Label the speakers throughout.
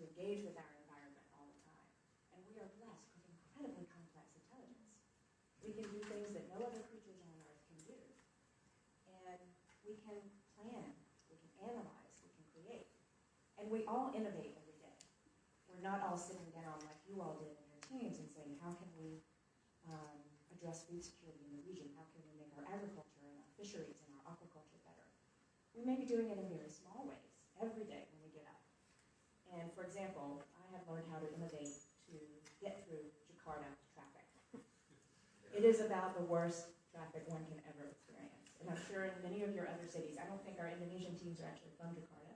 Speaker 1: to engage with our environment all the time. And we are blessed with incredibly complex intelligence. We can do things that no other creatures on Earth can do. And we can plan, we can analyze, we can create. And we all innovate every day. We're not all sitting down like you all did in your teams and saying, how can we address food security in the region? How can we make our agriculture and our fisheries and our aquaculture better? We may be doing it in very small ways every day when we get up. And for example, I have learned how to innovate to get through Jakarta traffic. It is about the worst traffic one can ever experience. And I'm sure in many of your other cities, I don't think our Indonesian teams are actually from Jakarta,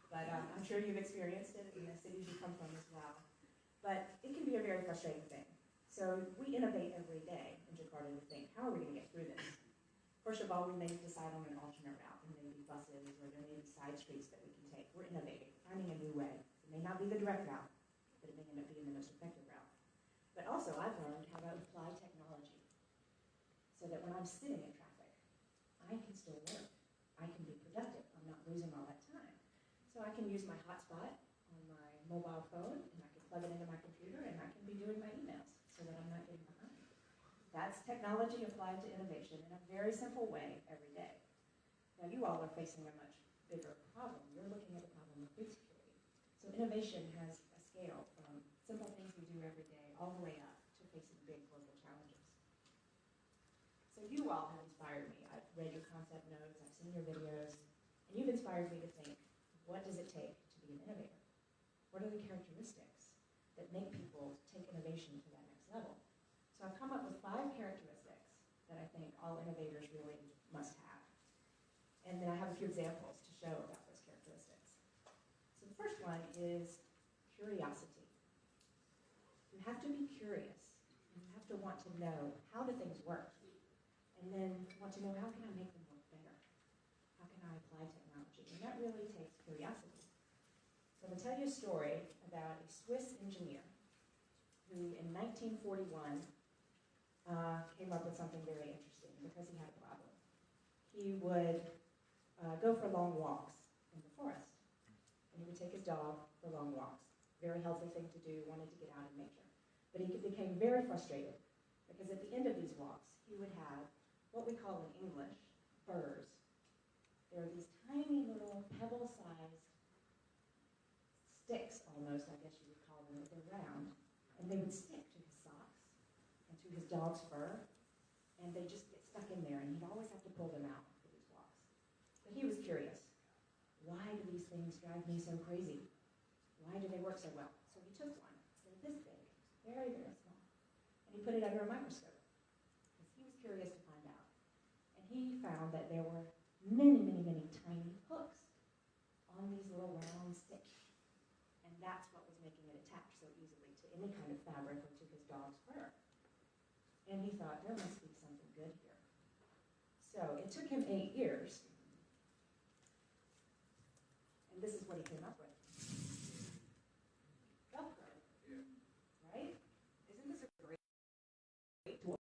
Speaker 1: but I'm sure you've experienced it in the cities you come from as well. But it can be a very frustrating thing. So we innovate every day in Jakarta to think, how are we going to get through this? First of all, we may decide on an alternate route. There may be buses or there may be side streets that we can take. We're innovating, finding a new way. It may not be the direct route, but it may end up being the most effective route. But also, I've learned how to apply technology so that when I'm sitting in traffic, I can still work. I can be productive. I'm not losing all that time. So I can use my hotspot on my mobile phone, and I can plug it into my computer, and I can be doing my emails so that I'm not getting behind. That's technology applied to innovation in a very simple way every day. Now you all are facing a much bigger problem. You're looking at the problem of food security. So innovation has a scale from simple things we do every day all the way up to facing big global challenges. So you all have inspired me. I've read your concept notes, I've seen your videos, and you've inspired me to think, what does it take to be an innovator? What are the characteristics that make people take innovation to that next level? So I've come up with 5 characteristics that I think all innovators really must have. And then I have a few examples to show about those characteristics. So the first one is curiosity. You have to be curious. You have to want to know, how do things work? And then want to know, how can I make them work better? How can I apply technology? And that really takes curiosity. So I'm going to tell you a story about a Swiss engineer who in 1941 came up with something very interesting because he had a problem. He would go for long walks in the forest, and he would take his dog for long walks. Very healthy thing to do, wanted to get out in nature. But he became very frustrated because at the end of these walks, he would have what we call in English burrs. They're these tiny little pebble-sized sticks almost, I guess you would call them, but they're round. And they would stick to his socks and to his dog's fur, and they just get stuck in there, and he'd always have to pull them out for these walks. But he was curious. Why do these things drive me so crazy? Why do they work so well? So he took one. They're this big, very, very small. And he put it under a microscope because he was curious to find out. And he found that there were many, many, many tiny hooks on these little round sticks. And that's what was making it attach so easily to any kind of fabric or to his dog's fur. And he thought, there must be something good here. So it took him 8 years. And this is what he came up with.